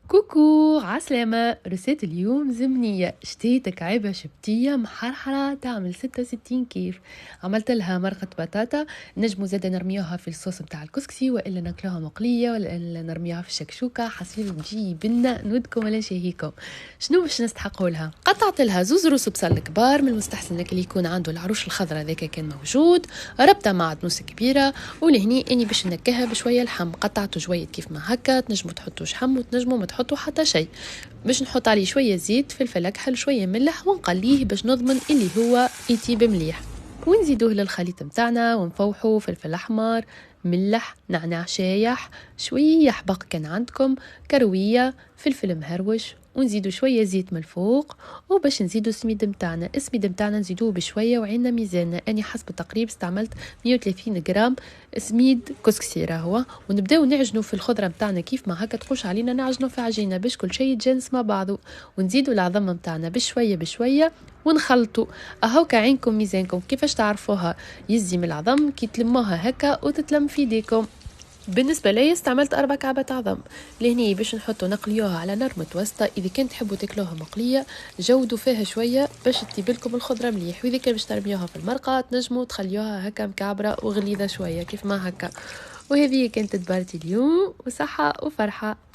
كوكو عسلامة. رسالة اليوم زمنية شتيتك عيبة شبتية محرحرة تعمل 66 كيف. عملت لها مرقة بطاطا، نجمو زادة نرميوها في الصوص متاع الكسكسي وإلا ناكلوها مقلية ولا نرميوها في الشكشوكة حسيب تجي بنا نودكم ولا شهيكم. شنو باش نستحقوا لها؟ قطعت لها زوز روس بصل كبار، من المستحسن لك اللي يكون عنده العروش الخضراء ذاك كان موجود، ربطة مع دنوس كبيرة، ولهني اني باش نكهها بشوية لحم، قطعته جوية كيف ما هكا، تنجموا تحطوا شحم وتنجموا ما تحطوا حتى شيء. باش نحط عليه شوية زيت فلفل اكحل شوية ملح ونقليه باش نضمن اللي هو يطيب مليح، ونزيدوه للخليط متاعنا ونفوحوا فلفل احمر، ملح، نعناع شايح، شوية حبق كان عندكم، كروية، فلفل مهروش، ونزيدوا شوية زيت من الفوق. وباش نزيدوا السميد متاعنا نزيدوه بشوية وعينا ميزاننا. أنا حسب التقريب استعملت 130 جرام سميد كسكسي راهو، ونبداو نعجنوا في الخضرة متاعنا كيف ما هكا تخش علينا، نعجنوا في عجينة باش كل شيء يتجانس مع بعضه، ونزيدوا العظم متاعنا بشوية بشوية ونخلطوا. اهو كعينكم ميزانكم كيفاش تعرفوها يزي العظم كي تلموها هكا وتتلم في ايديكم. بالنسبة لي استعملت 4 كعبات عظم. لهني باش نحطوا نقليوها على نار متوسطة. إذا كنت تحبوا تاكلوها مقلية جودوا فيها شوية باش تطيبلكم الخضرة مليح، وإذا كان باش ترميوها في المرقة تنجموا تخليوها هكا مكعبرة وغليظة شوية كيف ما هكا. وهذه كانت تبارتي اليوم، وصحة وفرحة.